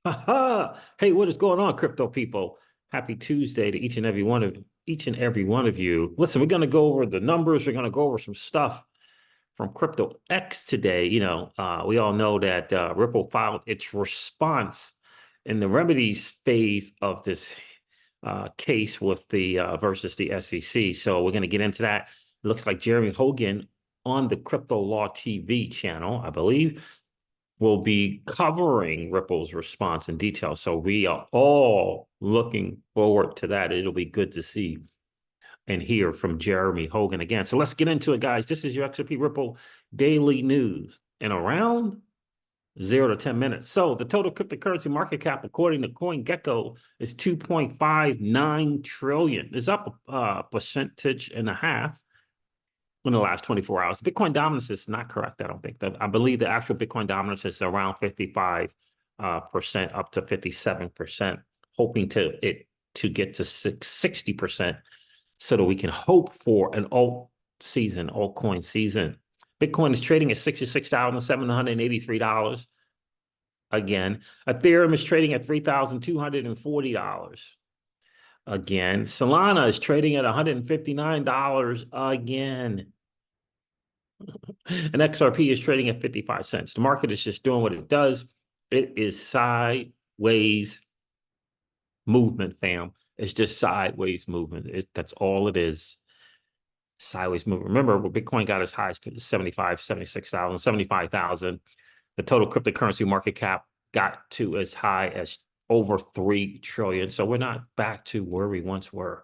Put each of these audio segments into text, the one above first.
Hey, what is going on, crypto people? Happy Tuesday to each and every one of you. Listen, we're going to go over the numbers. We're going to go over some stuff from Crypto X today. We all know that Ripple filed its response in the remedies phase of this case with the versus the SEC. So we're going to get into that. It looks like Jeremy Hogan on the Crypto Law TV channel, I believe, will be covering Ripple's response in detail. So we are all looking forward to that. It'll be good to see and hear from Jeremy Hogan again. So let's get into it, guys. This is your XRP Ripple daily news in around 0 to 10 minutes. So the total cryptocurrency market cap, according to CoinGecko, is 2.59 trillion. It's up a percentage and a half in the last 24 hours. Bitcoin dominance is not correct, I don't think. I believe the actual Bitcoin dominance is around 55% up to 57%, hoping to get to 60% so that we can hope for an altcoin season. Bitcoin is trading at $66,783. Again, Ethereum is trading at $3,240. Again, Solana is trading at $159 again. And XRP is trading at 55 cents. The market is just doing what it does. It is sideways movement, fam. It's just sideways movement. That's all it is. Sideways movement. Remember, when Bitcoin got as high as 75, 76,000, 75,000, the total cryptocurrency market cap got to as high as over 3 trillion. So we're not back to where we once were.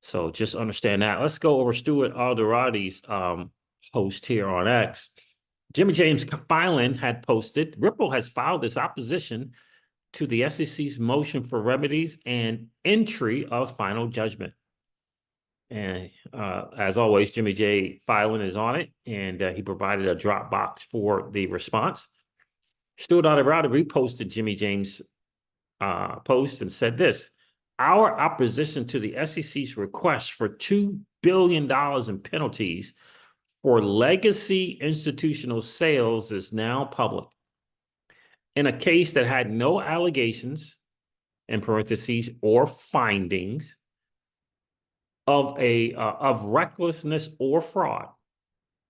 So just understand that. Let's go over Stuart Alderoty's post here on X. Jimmy James filing had posted, Ripple has filed its opposition to the SEC's motion for remedies and entry of final judgment. And as always, Jimmy J filing is on it, and he provided a Dropbox for the response. Stuart Alderoty reposted Jimmy James' post and said this: our opposition to the SEC's request for $2 billion in penalties for legacy institutional sales is now public. In a case that had no allegations, in parentheses, or findings of recklessness or fraud,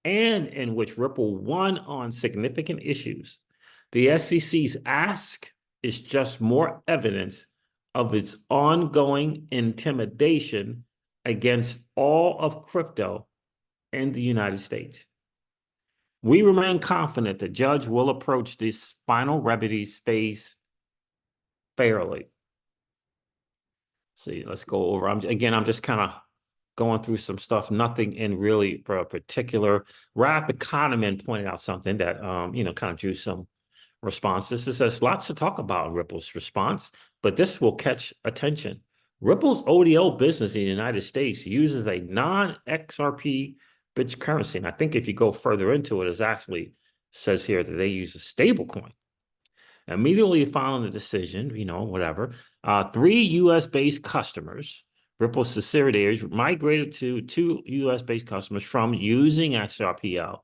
and in which Ripple won on significant issues, the SEC's ask is just more evidence of its ongoing intimidation against all of crypto in the United States. We remain confident the judge will approach this final remedies phase fairly. See, let's go over. I'm just kind of going through some stuff, nothing in really particular. Raph Economan pointed out something that, kind of drew some responses. It says lots to talk about in Ripple's response, but this will catch attention. Ripple's ODL business in the United States uses a non-XRP bridge currency. And I think if you go further into it, it actually says here that they use a stable coin. Immediately following the decision, whatever, 3 US-based customers, Ripple subsidiaries, migrated to 2 US-based customers from using XRPL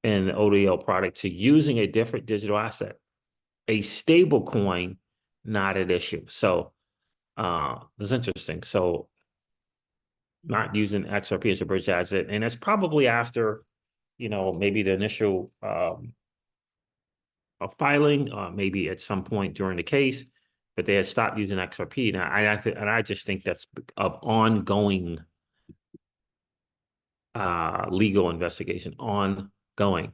and the ODL product to using a different digital asset. A stable coin, not an issue. So it's interesting. So not using XRP as a bridge asset. And it's probably after, maybe the initial filing, maybe at some point during the case, but they had stopped using XRP. Now, I just think that's of ongoing legal investigation, ongoing.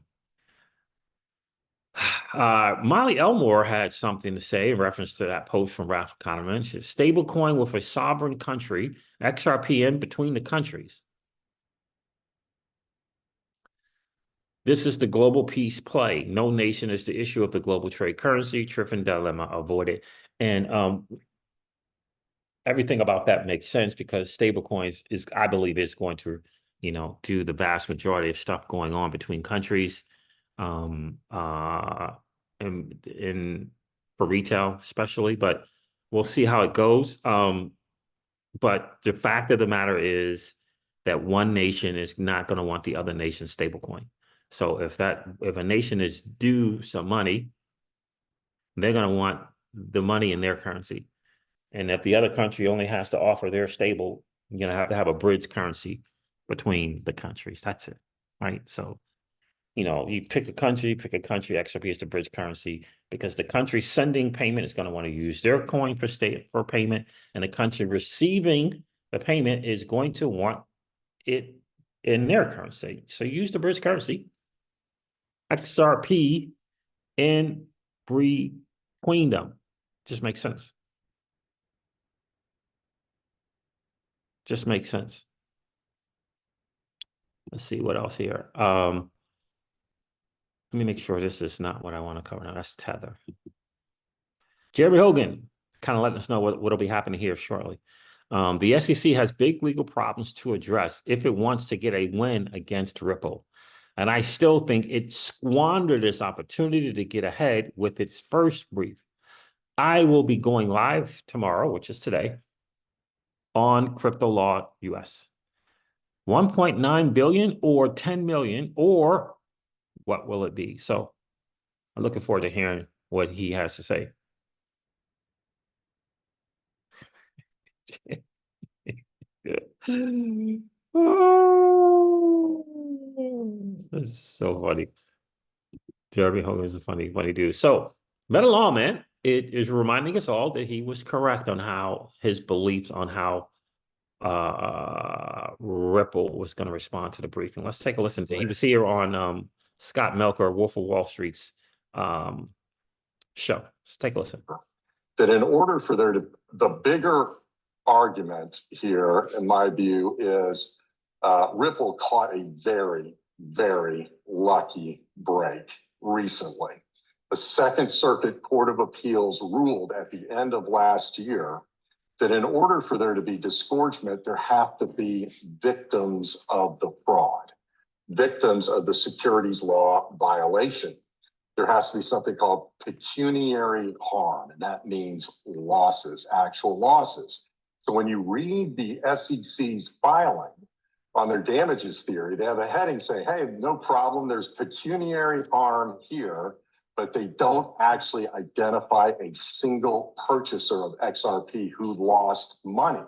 Molly Elmore had something to say in reference to that post from Ralph Kahneman. She said, stable coin with a sovereign country, XRP in between the countries. This is the global peace play. No nation is the issue of the global trade currency. Triffin dilemma avoided. And everything about that makes sense because stablecoins I believe, is going to, do the vast majority of stuff going on between countries. And for retail especially, but we'll see how it goes. But the fact of the matter is that one nation is not going to want the other nation's stablecoin. So if a nation is due some money, they're going to want the money in their currency. And if the other country only has to offer their stable, you're going to have a bridge currency between the countries. That's it, right? So, you pick a country, XRP is the bridge currency, because the country sending payment is going to want to use their coin for payment, and the country receiving the payment is going to want it in their currency. So use the bridge currency, XRP, and between them. Just makes sense. Just makes sense. Let's see what else here. Let me make sure this is not what I want to cover now. That's Tether. Jeremy Hogan kind of letting us know what'll be happening here shortly. The SEC has big legal problems to address if it wants to get a win against Ripple. And I still think it squandered this opportunity to get ahead with its first brief. I will be going live tomorrow, which is today, on Crypto Law US. 1.9 billion or 10 million, or what will it be? So I'm looking forward to hearing what he has to say. Oh, that's so funny. Jeremy Hogan is a funny dude. So, Meta Lawman, it is reminding us all that he was correct on how his beliefs on how Ripple was going to respond to the briefing. Let's take a listen to. He was here on Scott Melker, Wolf of Wall Street's show. Let's take a listen. That in order for there to, the bigger argument here, in my view, is Ripple caught a very, very lucky break recently. The Second Circuit Court of Appeals ruled at the end of last year that in order for there to be disgorgement, there have to be victims of the fraud, victims of the securities law violation. There has to be something called pecuniary harm, and that means losses, actual losses. So when you read the SEC's filing on their damages theory, they have a heading saying, hey, no problem, there's pecuniary harm here, but they don't actually identify a single purchaser of XRP who lost money.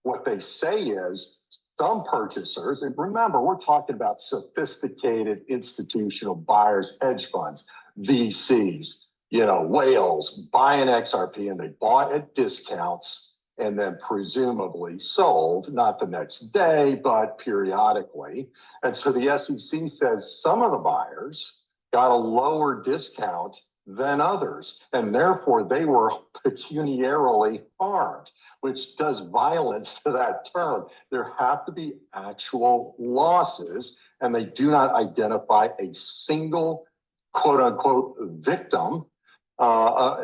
What they say is some purchasers, and remember, we're talking about sophisticated institutional buyers, hedge funds, VCs, whales buying XRP, and they bought at discounts and then presumably sold, not the next day, but periodically. And so the SEC says some of the buyers got a lower discount than others, and therefore they were pecuniarily harmed, which does violence to that term. There have to be actual losses, and they do not identify a single quote unquote victim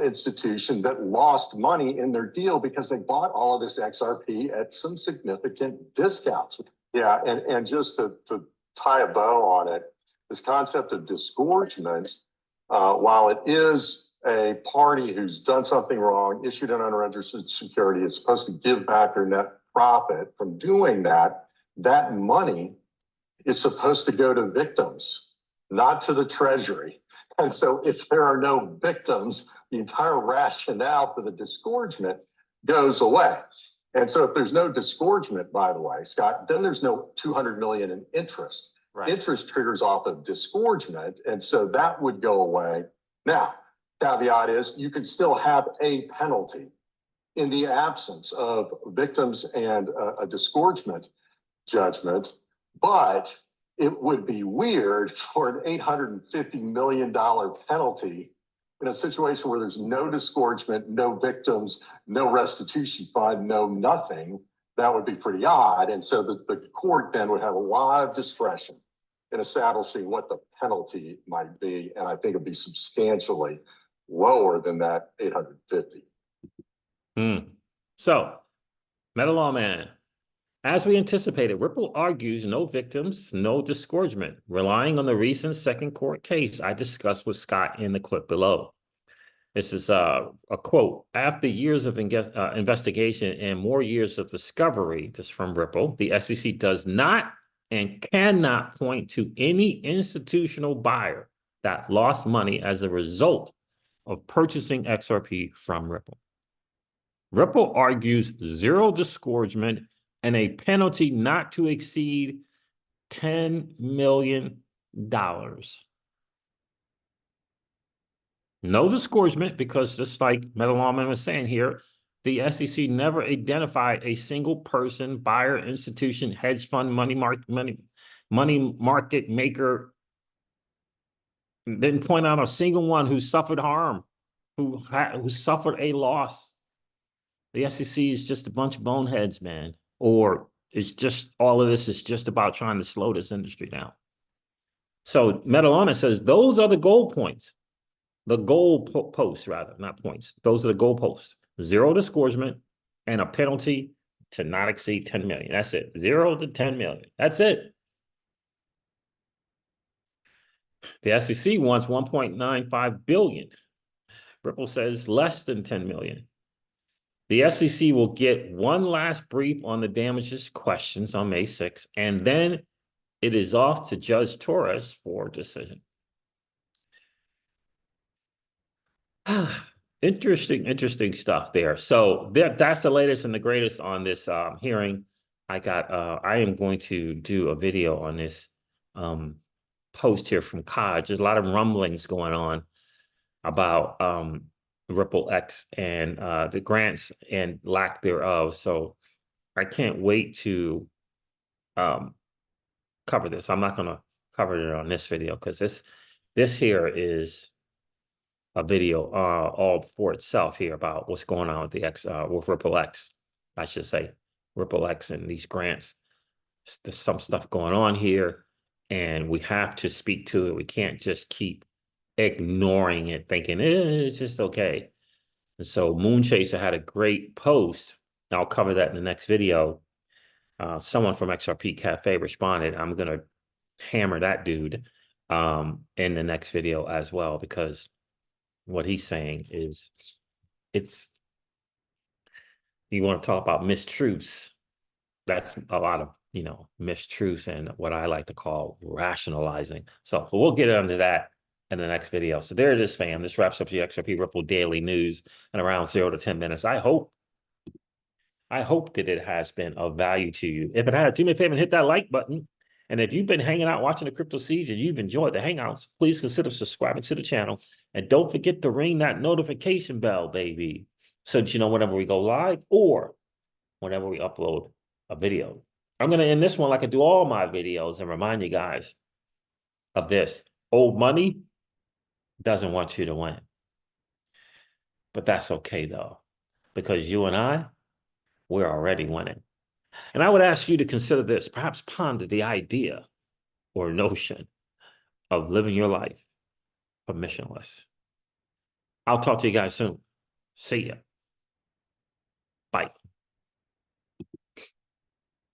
institution that lost money in their deal because they bought all of this XRP at some significant discounts. Yeah, and just to tie a bow on it, this concept of disgorgement, while it is a party who's done something wrong, issued an unregistered security, is supposed to give back their net profit from doing that, that money is supposed to go to victims, not to the Treasury. And so if there are no victims, the entire rationale for the disgorgement goes away. And so if there's no disgorgement, by the way, Scott, then there's no 200 million in interest. Right. Interest triggers off of disgorgement, and so that would go away. Now, caveat is you can still have a penalty in the absence of victims and a disgorgement judgment, but it would be weird for an $850 million penalty in a situation where there's no disgorgement, no victims, no restitution fund, no nothing. That would be pretty odd. And so the court then would have a lot of discretion in establishing what the penalty might be. And I think it'd be substantially lower than that 850. So, Meta Lawman, as we anticipated, Ripple argues no victims, no disgorgement, relying on the recent second court case I discussed with Scott in the clip below. This is a quote. After years of investigation and more years of discovery, this from Ripple, the SEC does not and cannot point to any institutional buyer that lost money as a result of purchasing XRP from Ripple. Ripple argues zero disgorgement and a penalty not to exceed $10 million. No disgorgement, because just like Metal Lawman was saying here, the SEC never identified a single person, buyer, institution, hedge fund, money market maker. Didn't point out a single one who suffered harm, who suffered a loss. The SEC is just a bunch of boneheads, man. Or it's just all of this is just about trying to slow this industry down. So Metalona says those are the goal points. The goal posts, rather, not points. Those are the goal posts. Zero disgorgement and a penalty to not exceed 10 million. That's it. 0 to 10 million. That's it. The SEC wants 1.95 billion. Ripple says less than 10 million. The SEC will get one last brief on the damages questions on May 6th, and then it is off to Judge Torres for decision. Interesting stuff there. So that's the latest and the greatest on this hearing. I am going to do a video on this post here from Kaj. There's a lot of rumblings going on about Ripple X and the grants and lack thereof. So I can't wait to cover this. I'm not going to cover it on this video because this here is a video all for itself here about what's going on with the with Ripple X, I should say, Ripple X and these grants. There's some stuff going on here, and we have to speak to it. We can't just keep ignoring it, thinking it's just okay. And so Moonchaser had a great post. I'll cover that in the next video. Someone from XRP Cafe responded. I'm going to hammer that dude in the next video as well, because what he's saying is you want to talk about mistruths. That's a lot of, mistruths and what I like to call rationalizing. So we'll get into that in the next video. So there it is, fam. This wraps up the XRP Ripple Daily News in around 0 to 10 minutes. I hope that it has been of value to you. If it has, do me a favor and hit that like button. And if you've been hanging out watching the Crypto Season, you've enjoyed the Hangouts, please consider subscribing to the channel. And don't forget to ring that notification bell, baby, so that you know whenever we go live or whenever we upload a video. I'm going to end this one like I do all my videos and remind you guys of this. Old money doesn't want you to win. But that's okay, though, because you and we're already winning. And I would ask you to consider this, perhaps ponder the idea or notion of living your life permissionless. I'll talk to you guys soon. See ya.